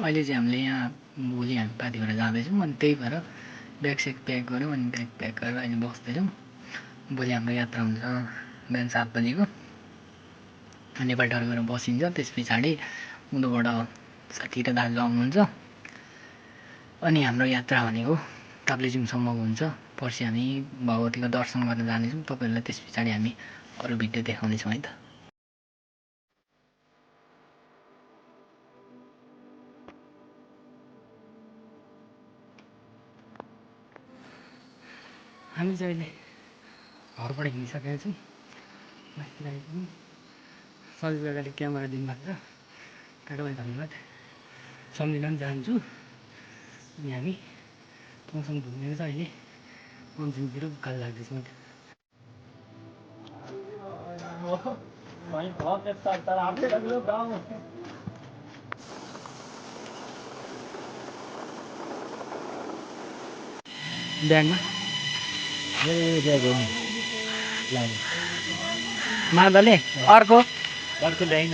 अहिले चाहिँ हामीले यहाँ भोलि हामी पार्टी भएर जाँदैछौँ अनि त्यही भएर ब्यागसेग प्याक गऱ्यौँ अनि ब्याग प्याक गरेर अहिले बस्दैछौँ। भोलि हाम्रो यात्रा हुन्छ बिहान 7 बजीको। नेपालटार गएर बसिन्छ, त्यस पछाडि उँधोबाट साथी र दाजु आउनुहुन्छ अनि हाम्रो यात्रा भनेको ताप्लेजुङसम्मको हुन्छ। पर्सि हामी भगवतीको दर्शन गर्न जानेछौँ। तपाईँहरूलाई त्यस पछाडि हामी अरू भिडियो देखाउनेछौँ है त। हामी चाहिँ अहिले घरबाट हिँडिसकेका छौँ। सजिलो अगाडि क्यामेरा दिनुभएको छ, काकालाई धन्यवाद। सम्झिन पनि चाहन्छु। अनि हामी मौसम घुमेर चाहिँ अहिले मन्सिङतिर उकालो लाग्दैछौँ। ब्यागमा माधवले अर्को ल्याइन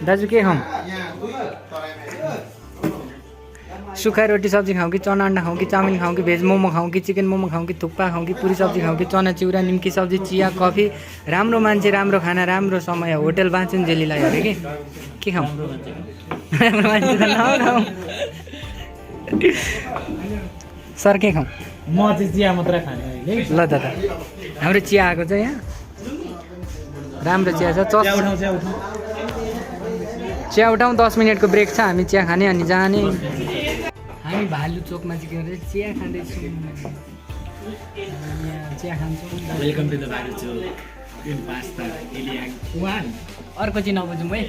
दाजु के खाऊँ? सुखा रोटी सब्जी खाऊँ कि चना अंडा खाऊँ कि चाउमिन खाऊँ कि भेज मोमो खाऊँ कि चिकन मोमो खाऊँ कि थुक्पा खाऊँ कि पूरी सब्जी खाऊँ कि चना चिउरा निम्की सब्जी चिया कफी राम्रो मान्छे राम्रो खाना राम्रो समय होटल बाँचुन्जेलीलाई अरे के खाऊँ? राम्रो मान्छे त नखाऊँ। सर के खाऊँ? म चाहिँ चिया मात्र खाने अहिले। ल दादा हाम्रो चिया आएको छ यहाँ राम्रो चिया छ। चिया उठाउँ 10 मिनटको ब्रेक छ। हामी चिया खाने अनि जाने। हामी भालु चोकमा चाहिँ के भन्छ चिया खाँदैछौँ। चिया खान्छौँ। वेलकम टु द भालु चोक। Il pasta, il yang kuan. अर्को चाहिँ नबुझौँ है।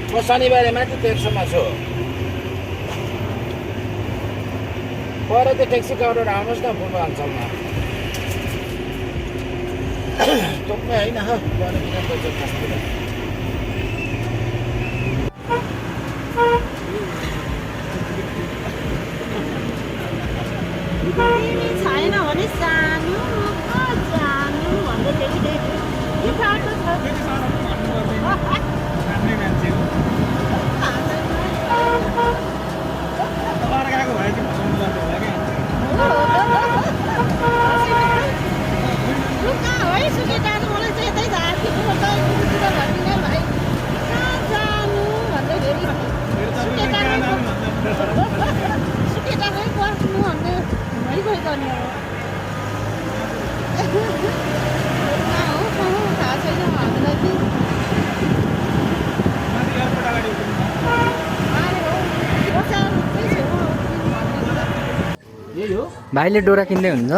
म शनिबारे माथि तेर्सोमा छु पर त्यो ट्याक्सी काउन्टर आउनुहोस् न पूर्वाञ्चलमा तोक्ने होइन हो तिमी छैन भने सानो जानु भन्दै अर्काको भए चाहिँ भसाउनु पर्छ होला क्या है सुके जानु मलाई चाहिँ यतै झार्की भनिदिने भाइ कहाँ जानु भन्दाखेरि सुके जानु बस्नु भन्ने भइगयो गर्ने हो थाहा छैन हामीलाई चाहिँ एयरपोर्ट अगाडि यही हो भाइले डोरा किन्दै हुन्छ।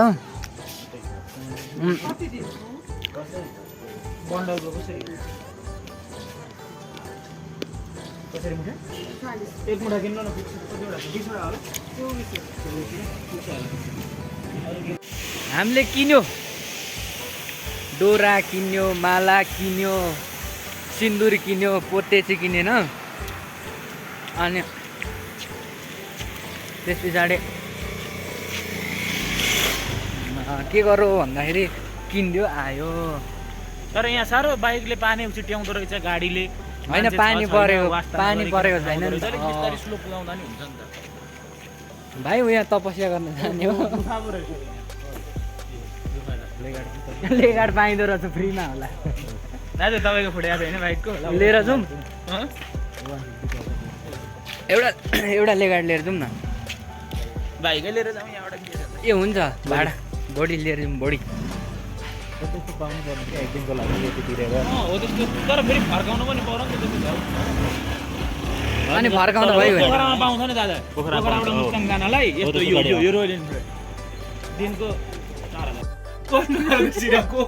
बन्डलको कसरी कसरी मुठा एक मुठा किन्नु न कतिवटा 20 वटा होला हामीले किन्यो डोरा किन्यो माला किन्यो सिन्दुर किन्यो पोते चाहिँ किनेन अनि त्यस पछाडि के गरौँ भन्दाखेरि किनिदियो आयो। तर यहाँ साह्रो बाइकले पानी छिट्याउँदो रहेछ गाडीले होइन पानी परेको छैन नि त। बिस्तारै स्लो पुगाउँदा नि हुन्छ नि त भाइ ऊ यहाँ तपस्या गर्न जाने हो लेगाड पाइँदो रहेछ फ्रीमा होला दाजु तपाईँको फोटो याद होइन बाइकको लिएर जाउँ एउटा लेगाड लिएर जाउँ न बाइकै लिएर जाउँ यहाँबाट ए हुन्छ भाडा बडी लिएर जाउँ बडी त्यस्तो पाउनु पर्ने क्या एकदिनको लागि यति तिरेर हो त्यस्तो तर फेरि फर्काउनु पनि पर्यो नि त त्यस्तो अनि फर्काउँदा भयो पोखरामा पाउँछ नि दादा पोखराबाट मुस्ताङ जानलाई यस्तो यो रोयल इनफिल्ड दिनको 4000 सिराको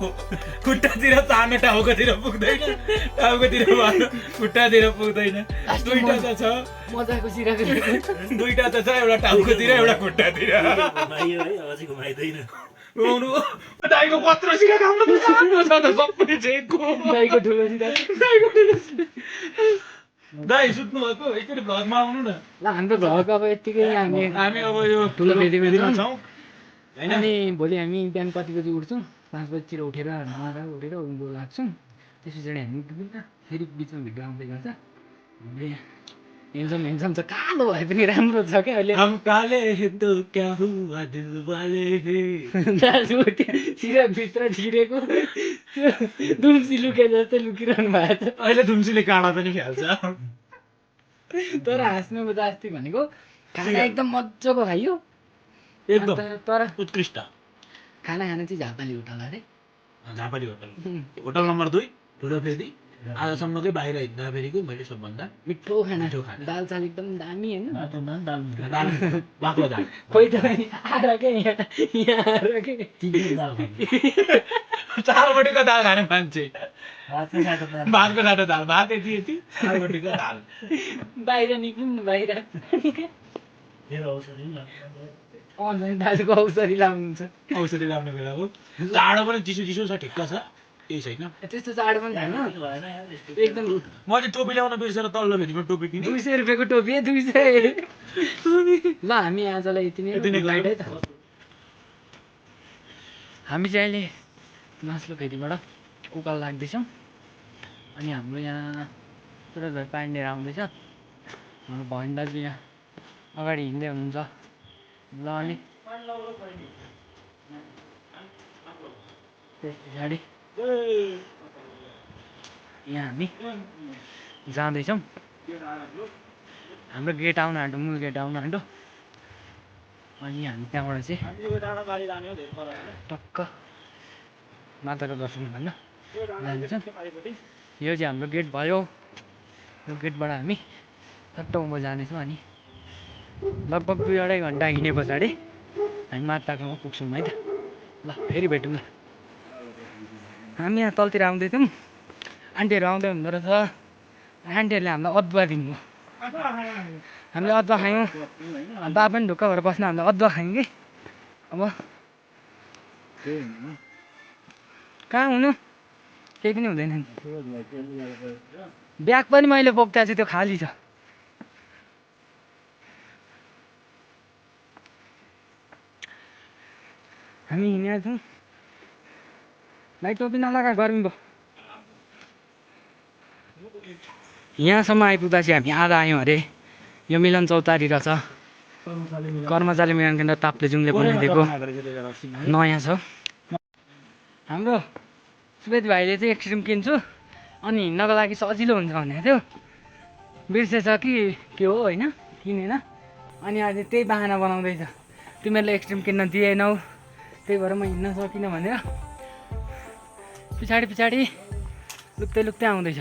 खुट्टातिर तार्न टाउकोतिर पुग्दैन टाउकोतिर भन्नु खुट्टातिर पुग्दैन दुईटा त छ मजाको सिराको दुईटा त छ एउटा टाउकोतिर एउटा खुट्टातिर घुमाइयो है अझै घुमाइदैन घुमाउनु दाइको पत्रो सिरा राम्रो त सानो छ त सबै चेकको दाइको ठुलो सिरा दाइ सुत्नु भएको एकचोटि भ्लगमा आउनु न ल हाम्रो घरको अब यत्तिकै हामी अब यो ठुलो फेदिमा छौँ अनि भोलि हामी बिहान कति बजी उठ्छौँ 5 बजीतिर उठेर नुहाएर उठेर उँभो लाग्छौँ त्यस पछाडि हामी पुग्दैन फेरि बिचमा भिडियो आउँदै गर्छ हेन्सम छ कालो भए पनि राम्रो छ क्या अहिले हम काले तो क्या हुआ दिल वाले दाजु त्यहाँ सिराभित्र छिरेको दुम्सी लुके जस्तै लुकिरहनु भएको छ अहिले दुम्सीले काँडा पनि फ्याल्छ तर हाँस्नु त अस्ति भनेको खाना एकदम मजाको खाइयो एकदम तर उत्कृष्ट खाना खान चाहिँ झापाली होटल अरे झापाली होटल होटल नम्बर 2 ठुलो फेरि आजसम्मकै बाहिर हिँड्दाखेरिको मैले सबभन्दा मिठो खाना दाल चाल एकदम दामी होइन बाक्लो दाल खोइ त आएर के यहाँ आएर के चारवटीको दाल खाने मान्छे भातको साटो दाल भात यति यति चारवटीको दाल बाहिर निक्लिनु बाहिर दाजुको औषधि लाउनुहुन्छ औषधि लाउने बेलाको जाडो पनि चिसो चिसो छ ठिक्क छ केही छैन त्यस्तो चाड पनि छैन एकदम म चाहिँ टोपी ल्याउन बिर्सेर तल्लो भेटीको टोपी किने 200 रुपियाँको टोपी 200 ल हामी आजलाई यति नै लाइट है त हामी चाहिँ अहिले मास्लो फेदीबाट उकालो लाग्दैछौँ अनि हाम्रो यहाँ सुरज भाइ पानी लिएर आउँदैछ हाम्रो भवन दाजु यहाँ अगाडि हिँड्दै हुनुहुन्छ ल अनि त्यस पछाडि यहाँ हामी जाँदैछौँ हाम्रो गेट आउन आँट्यो मूल गेट आउन आँट्यो अनि हामी त्यहाँबाट चाहिँ टक्क माताको दर्शन गर्न जान्छौँ यो चाहिँ हाम्रो गेट भयो यो गेटबाट हामी टक्क उँभो जानेछौँ अनि लगभग 2-2.5 घन्टा हिँडे पछाडि हामी माताकोमा पुग्छौँ है त ल फेरि भेटौँ ल हामी यहाँ तलतिर आउँदै थियौँ आन्टीहरू आउँदै हुँदो रहेछ आन्टीहरूले हामीलाई अदुवा दिनुभयो हामीले अदुवा खायौँ बा पनि ढुक्क भएर बस्न हामीले अदुवा खायौँ कि अब कहाँ हुनु केही पनि हुँदैन नि ब्याग पनि मैले बोक्दा चाहिँ त्यो खाली छ हामी हिँडेका छौँ लाइट टोपी नलगा गर्मी भयो यहाँसम्म आइपुग्दा चाहिँ हामी आधा आयौँ अरे यो मिलन चौतारी रहेछ कर्मचारी मिलन केन्द्र ताप्लेजुङले बनाइदिएको नयाँ छ हाम्रो सुवेद भाइले चाहिँ एक्सट्रिम किन्छु अनि हिँड्नको लागि सजिलो हुन्छ भनेको थियो बिर्सेछ कि के हो होइन किनेन अनि अहिले त्यही बाहना बनाउँदैछ तिमीहरूले एक्सट्रिम किन्न दिएनौ त्यही भएर म हिँड्न सकिनँ भनेर पछाडि पछाडि लुक्दै लुक्दै आउँदैछ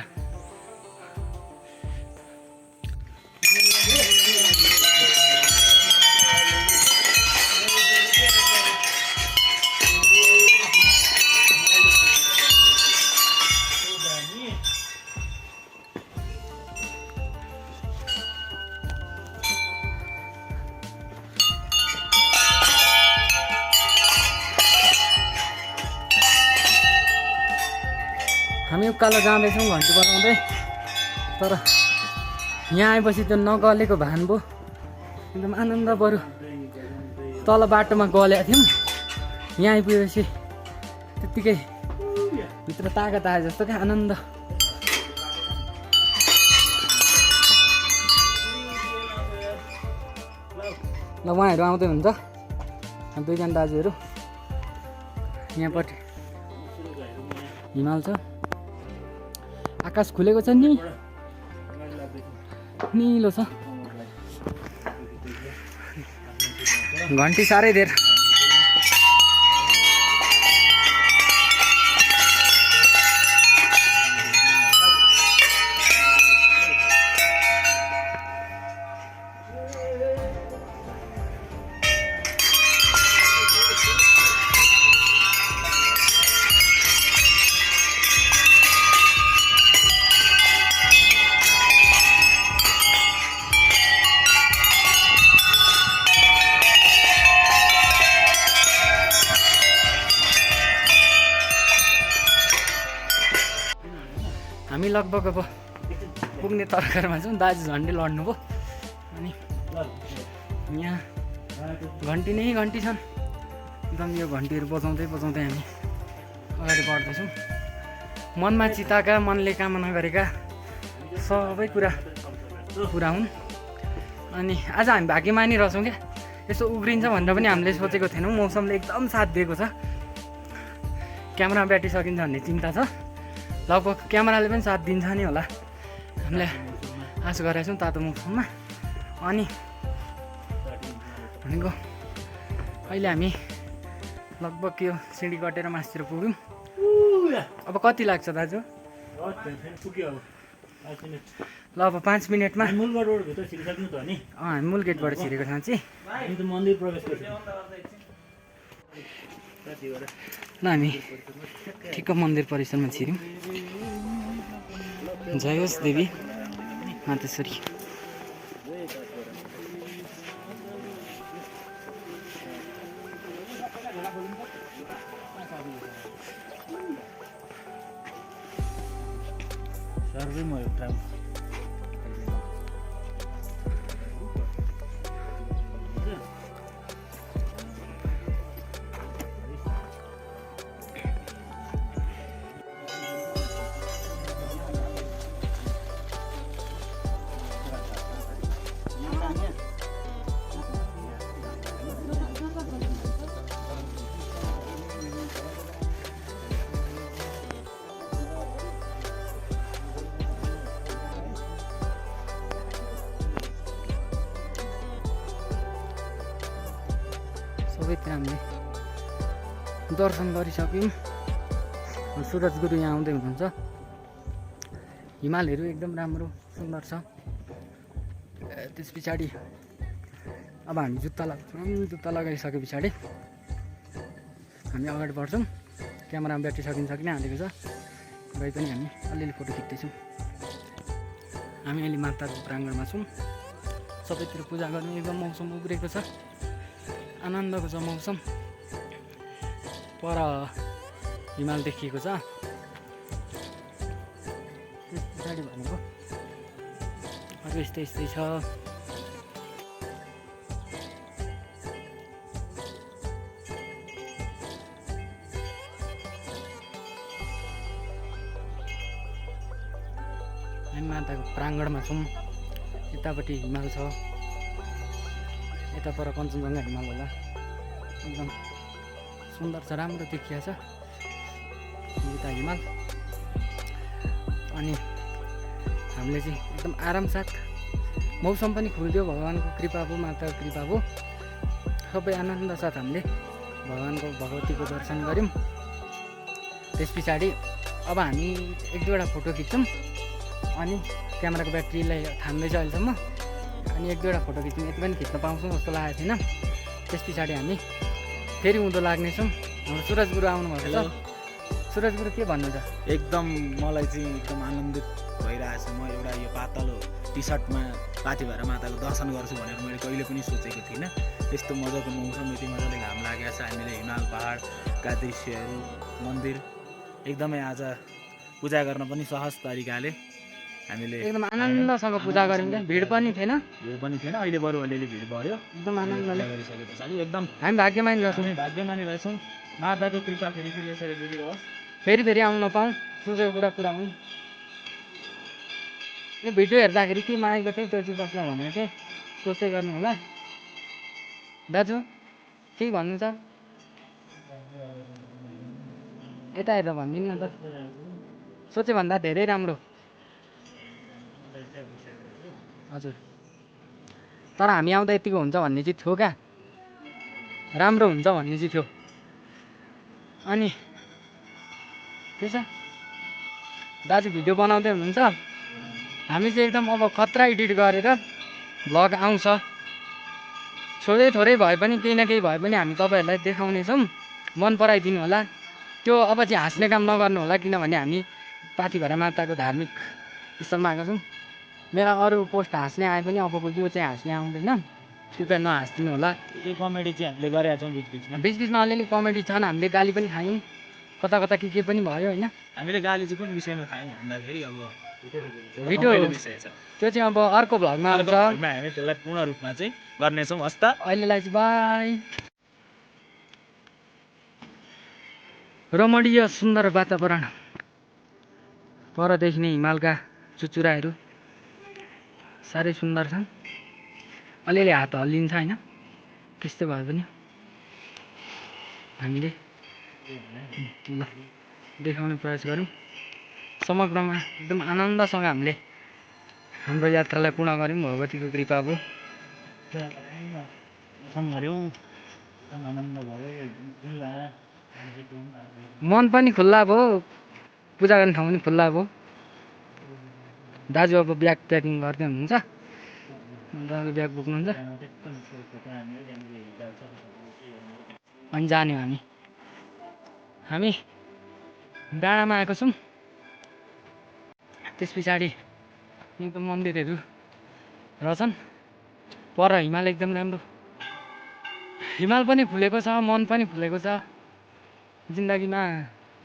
हामी उकालो जाँदैछौँ घन्टी बजाउँदै तर यहाँ आएपछि त्यो नगलेको भान भयो एकदम आनन्द बरु तल बाटोमा गलेका थियौँ यहाँ आइपुगेपछि त्यत्तिकै भित्र तागत आए जस्तो क्या आनन्द ल उहाँहरू आउँदै हुन्छ दुईजना दाजुहरू यहाँपट्टि हिमाल छ आकाश खुलेको छ नि निलो छ घन्टी साह्रै धेर हामी लगभग अब पुग्ने तरकारमा छौँ दाजु झन्डै लड्नुभयो अनि यहाँ घन्टी नै घन्टी छन् एकदम यो घन्टीहरू बजाउँदै बजाउँदै हामी अगाडि बढ्दैछौँ मनमा चिताएका मनले कामना गरेका सबै कुरा पुरा हुन् अनि आज हामी भाग्यमानी रहेछौँ क्या यसो उब्रिन्छ भनेर पनि हामीले सोचेको थिएनौँ मौसमले एकदम साथ दिएको छ क्यामेरा ब्याट्री सकिन्छ भन्ने चिन्ता छ लगभग क्यामेराले पनि साथ दिन्छ नि होला हामीले आश गरेका छौँ तातो मौसममा अनि भनेको अहिले हामी लगभग यो सिँढी कटेर मासतिर पुग्यौँ अब कति लाग्छ दाजु ल अब 5 मिनटमा मूल रोडभित्र छिरिसक्नु त नि हामी मूल गेटबाट छिरेको साँच्ची हामी त मन्दिर प्रवेश गर्छौँ ल हामी ठिक्क मन्दिर परिसरमा छिर्यौँ जय होस् देवी मातेश्वरी सर्वै म एउटा सबैतिर हामीले दर्शन गरिसक्यौँ। सुरज गुरु यहाँ आउँदै हुनुहुन्छ। हिमालहरू एकदम राम्रो सुन्दर छ। त्यस पछाडि अब हामी जुत्ता लाग्छौँ। जुत्ता लगाइसके पछाडि हामी अगाडि बढ्छौँ। क्यामेरामा ब्याट्री सकिन्छ कि नहालेको छ, गए पनि हामी अलिअलि फोटो खिच्दैछौँ। हामी अहिले माताको प्राङ्गणमा छौँ। सबैतिर पूजा गर्ने एकदम मौसम उब्रेको छ, आनन्दको छ मौसम। पर हिमाल देखिएको छ। त्यस पछाडि भनेको अरू यस्तै यस्तै छ। हामी माताको प्राङ्गणमा छौँ। यतापट्टि हिमाल छ, यता पर कञ्चनजङ्घा हिमाल होला। एकदम सुन्दर छ, राम्रो देखिया छ यता हिमाल। अनि हामीले चाहिँ एकदम आरामसाथ मौसम पनि खुल्दियो, भगवान्को कृपा भयो, माताको कृपा भयो। सबै आनन्द साथ हामीले भगवान्को भगवतीको दर्शन गऱ्यौँ। त्यस पछाडि अब हामी एक दुईवटा फोटो खिच्छौँ। अनि क्यामेराको ब्याट्रीलाई थाम्दैछ अहिलेसम्म। अनि एक दुईवटा फोटो खिच्यौँ, यति पनि खिच्न पाउँछौँ जस्तो लागेको थिएन। त्यस पछाडि हामी फेरि उँधो लाग्नेछौँ। हाम्रो सुरज गुरु आउनुभएको छ। सुरज गुरु के भन्नु छ? एकदम मलाई चाहिँ एकदम आनन्दित भइरहेछ। म एउटा यो पातलो टी सर्टमा पाथी भएर माताको दर्शन गर्छु भनेर मैले कहिले पनि सोचेको थिइनँ। यस्तो मजाको मौसम, यति मजाले घाम लागेको छ। हामीले हिमाल पहाडका दृश्यहरू, मन्दिर एकदमै आज पूजा गर्न पनि सहज तरिकाले हामीले एकदम आनन्दसँग पूजा गऱ्यौँ। क्या भिड पनि थिएन, अहिले बरु अलिअलि भिड बढ्यो। एकदम आनन्दले गरिसके पछाडि एकदम हामी भाग्यमानी रहेछौँ। भाग्यमानी रहेछौँ। माताको कृपा फेरि फेरि यसरी दिनुहोस्। फेरि फेरि आउन पाऊँ, सोचेको कुरा हुन्। यो भिडियो हेर्दाखेरि के मागेको थिएँ त्यो चाहिँ कसलाई भनेको थिएँ, सोच्दै गर्नु होला। दाजु केही भन्नु छ? यता हेरेर भनिदिनु न त। सोचे भन्दा धेरै राम्रो। हजुर, तर हामी आउँदा यतिको हुन्छ भन्ने चाहिँ थियो क्या, राम्रो हुन्छ भन्ने चाहिँ थियो। अनि के छ, दाजु भिडियो बनाउँदै हुनुहुन्छ। हामी चाहिँ एकदम अब खतरा एडिट गरेर भ्लग आउँछ। थोरै भए पनि केही न केही भए पनि हामी तपाईँहरूलाई देखाउनेछौँ। मन पराइदिनु होला। त्यो अब चाहिँ हाँस्ने काम नगर्नु होला, किनभने हामी पाथिभरा माताको धार्मिक स्थलमा आएको छौँ। मेरा अरू पोस्ट हाँस्ने आए पनि अबको त्यो चाहिँ हाँस्ने आउँदैन, कृपया नहाँस्दिनु होला। यो कमेडी चाहिँ हामीले गरेका छौँ बिचबिचमा। बिचबिचमा अलिअलि कमेडी छन्। हामीले गाली पनि खायौँ, कता कता के पनि भयो होइन। हामीले गाली चाहिँ कुन विषयमा खायौँ भन्दाखेरि अब भिडियो विषय छ, त्यो चाहिँ अब अर्को भ्लगमा आउँछ। हामी त्यसलाई पूर्ण रूपमा चाहिँ गर्नेछौँ। हस् त, अहिलेलाई चाहिँ बाई। रमणीय सुन्दर वातावरण, पर देखिने हिमालका चुचुराहरू साह्रै सुन्दर छन्। अलिअलि हात हल्लिन्छ होइन, त्यस्तै भए पनि हामीले ल देखाउने प्रयास गऱ्यौँ। समग्रमा एकदम आनन्दसँग हामीले हाम्रो यात्रालाई पूर्ण गऱ्यौँ। भगवतीको कृपा भयो। मन पनि खुल्ला भयो, पूजा गर्ने ठाउँ पनि खुल्ला भयो। दाजु अब ब्याग प्याकिङ गर्दै हुनुहुन्छ। दाजु ब्याग बोक्नुहुन्छ, अनि जाने हो हामी डाँडामा आएको छौँ। त्यस पछाडि एकदम मन्दिरहरू रहेछन्। पर हिमाल एकदम राम्रो, हिमाल पनि फुलेको छ, मन पनि फुलेको छ। जिन्दगीमा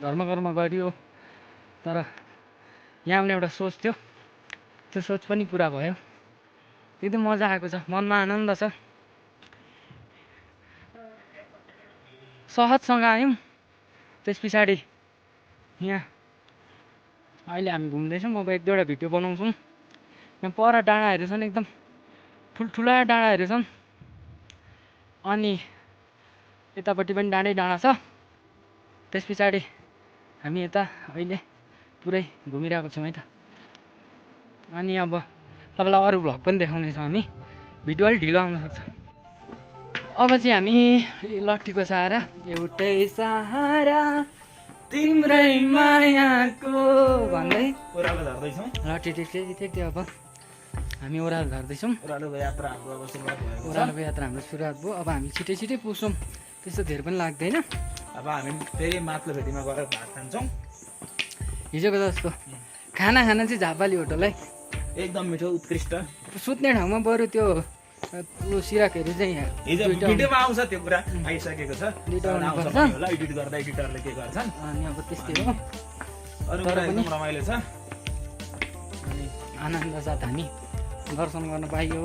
धर्म कर्म गरियो, तर यहाँ आउने एउटा सोच थियो, त्यो सोच पनि पुरा भयो। एकदम मजा आएको छ, मनमा आनन्द छ। सहजसँग आयौँ। त्यस पछाडि यहाँ अहिले हामी घुम्दैछौँ। अब एक दुईवटा भिडियो बनाउँछौँ। यहाँ पर डाँडाहरू छन्, एकदम ठुल्ठुला डाँडाहरू छन्। अनि यतापट्टि पनि डाँडा छ। त्यस पछाडि हामी यता अहिले पुरै घुमिरहेको छौँ है त। अनि अब तपाईँलाई अरू भ्लग पनि देखाउनेछौँ हामी, भिडियो अलिक ढिलो आउन सक्छ। अब चाहिँ हामी लट्ठीको सहारा, एउटै सहारा तिम्रै मायाको भन्दै ओह्रालो झर्दैछौँ। लट्ठी टेक्दै अब हामी ओह्रालो झर्दैछौँ। ओह्रालोको यात्रा हाम्रो अब सुरुवात भएको छ। ओह्रालोको यात्रा हाम्रो सुरुवात भयो। अब हामी छिटै पुग्छौँ, त्यस्तो धेरै पनि लाग्दैन। अब हामी फेरि माथिल्लो भेटीमा गएर भात खान्छौँ। हिजोको जस्तो खाना चाहिँ झापाली होटल है, एकदम मिठो उत्कृष्ट। सुत्ने ठाउँमा बरु त्यो सिराकहरू चाहिँ हिजो भिडियोमा आउँछ त्यो कुरा, आइसकेको छ। दुईटा आउँछ आउनुपर्छ। पनि होला, एडिट गर्दा एडिटरले के गर्छन्। अनि अब त्यस्तै हो। अरू कुरा एकदम रमाइलो छ। अनि आनन्द साथ हामी दर्शन गर्न पाइयो,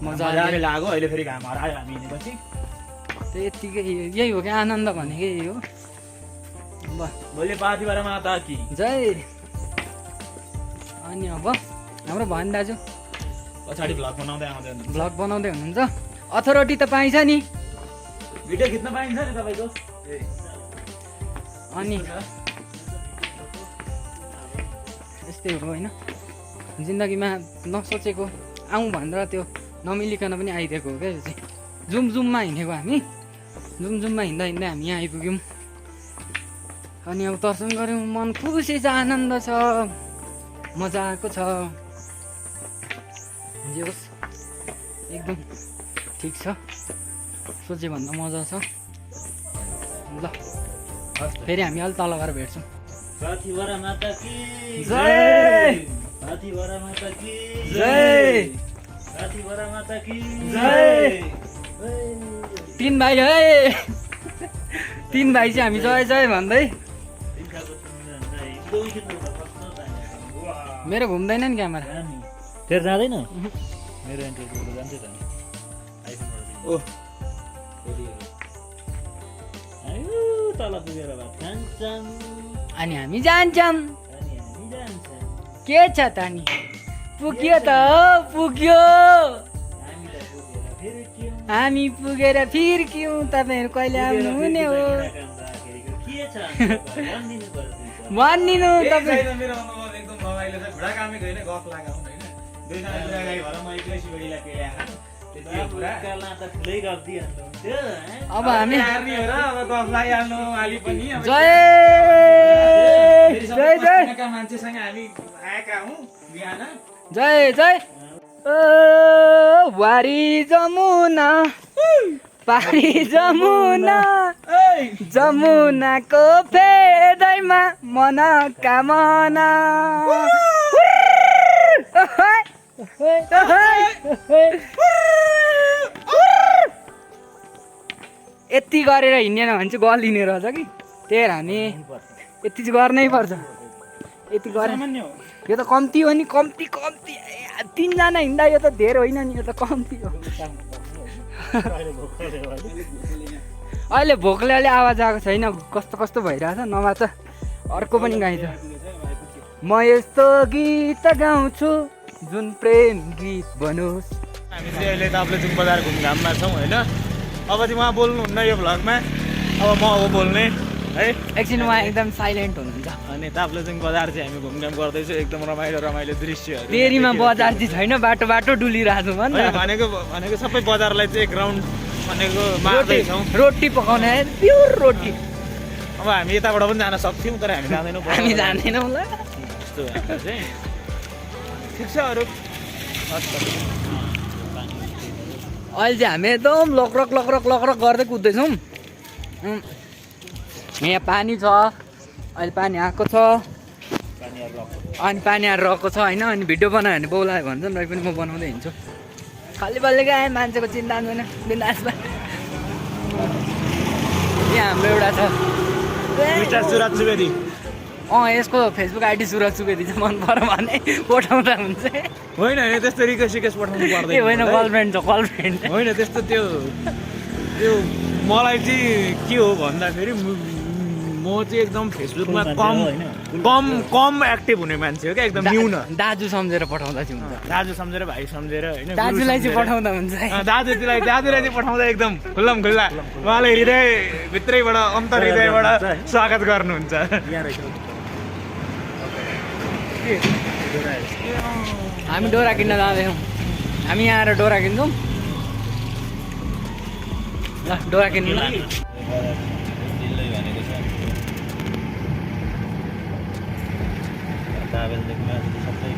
मजाले लाग्यो। अहिले फेरि घाम हरायो हामी हिँडेपछि। त्यही यत्तिकै यही हो कि आनन्द भनेकै यही हो। ल भोलि पार्थिभरा माता कि जय। अनि अब हाम्रो भन दाजु पछाडि भ्लग बनाउँदै आउँदै हुनुहुन्छ। भ्लग बनाउँदै हुनुहुन्छ। अथोरिटी त पाइन्छ नि, भिडियो खिच्न पाइन्छ नि तपाईँको। अनि यस्तै हो होइन, जिन्दगीमा नसोचेको आउँ भनेर त्यो नमिलिकन पनि आइदिएको हो क्या। यो चाहिँ जुममा हिँडेको हामी, जुममा हिँड्दा हामी यहाँ आइपुग्यौँ। अनि अब दर्शन गऱ्यौँ, मन खुसी छ, आनन्द छ, मजा आएको छ। जे होस् एकदम ठिक छ, सोचे भन्दा मजा छ। ल फेरि हामी अलि तल गएर भेट्छौँ। पार्थिभरा माता की जय। पार्थिभरा माता की जय। पार्थिभरा माता की जय। 3 भाइ है, 3 भाइ चाहिँ हामी जय भन्दै। मेरो घुम्दैन नि क्यामेरा। तेरो जाँदैन? मेरो इन्टरभ्यूको जान्छ त नि। ओह आयो तल पुगेर भात खान्छन् अनि हामी जान्छौँ। अनि हामी जान्छौँ। के छ त नि, पुग्यो त पुग्यो। हामी पुगेर फिर्क्यौँ। तपाईँहरू कहिले आउनु हुने हो के छ भनिदिनु पर्छ। भनिदिनु तपाईँ। मेरो अनुभव एकदम रमाइलो छ। भिडा कामै गएन, गफ लाग्यो होइन। दुईजना बुढागाई भएर म एक्लै सिबडीलाई पेल्या खान। अब हामी हार्ने हो र, अब गफ लागिहाल्नु अलि पनि। जय जय जय मान्छेसँग हामी आएका हौँ बिहान। जय जय। ओ वारी जमुना पारी जमुना, जमुनाको फेदैमा मनोकामना। यति गरेर हिँडेन भने चाहिँ गलिने रहेछ कि, त्यही भएर हामी यति चाहिँ गर्नै पर्छ। यति गरेर यो त कम्ती हो नि, कम्ती 3 जना हिँड्दा यो त धेरै होइन नि, यो त कम्ती हो। अहिले भोकले अलि आवाज आएको छैन, कस्तो भइरहेछ। नभए त अर्को पनि गाइन्छ। म यस्तो गीत गाउँछु जुन प्रेम गीत बनोस्। हामी चाहिँ अहिले ताप्लेजुङ बजार घुमघाममा छौँ होइन। अब चाहिँ उहाँ बोल्नुहुन्न यो भ्लगमा, अब म अब बोल्ने है। एकछिन उहाँ एकदम साइलेन्ट हुनुहुन्छ। अनि ताप्लेजुङ बजार चाहिँ हामी घुमघाम गर्दैछौँ। एकदम रमाइलो दृश्यहरू। देरीमा बजार चाहिँ छैन, बाटो डुलिरहेको छ नि। भनेको सबै बजारलाई चाहिँ एक राउन्ड भनेको मार्दैछौँ। रोटी पकाउने प्योर रोटी। अब हामी यताबाट पनि जान सक्थ्यौँ, तर हामी जाँदैनौँ। हामी जान्दैनौँ ल। यस्तो हाम्रो चाहिँ ठिक छ। अरू अहिले चाहिँ हामी एकदम लक्रक गर्दै कुद्दैछौँ। यहाँ पानी छ, अहिले पानी आएको छ। अनि पानी आएर रहेको छ होइन। अनि भिडियो बनायो भने बोलायो भन्छन्, र पनि म बनाउँदै हिँड्छु। खाली बल्लेकै आएँ, मान्छेको चिन्ता छैन, बिन्दासमा। यहाँ हाम्रो एउटा छ सुराज सुवेदी। यसको फेसबुक आइडी सुरज सुवेदी चाहिँ मन पऱ्यो भने पठाउँदा हुन्छ होइन होइन त्यस्तो रिक्वेस्ट पठाउनु ए पर्दैन होइन गर्लफ्रेन्ड छ गर्लफ्रेन्ड होइन त्यस्तो त्यो मलाई चाहिँ के हो भन्दाखेरि म चाहिँ एकदम फेसबुकमा कम एक्टिभ हुने मान्छे हो क्या एकदम न्यून दाजु सम्झेर पठाउँदा चाहिँ हुन्छ दाजु सम्झेर भाइ सम्झेर होइन दाजुलाई चाहिँ पठाउँदा हुन्छ दाजुलाई चाहिँ पठाउँदा एकदम खुल्लम खुल्ला उहाँले हृदयभित्रैबाट अन्तर हृदयबाट स्वागत गर्नुहुन्छ हामी डोरा किन्न जाँदैछौँ हामी यहाँ आएर डोरा किन्छौँ ल डोरा किन्नु कागज लेख्न सबै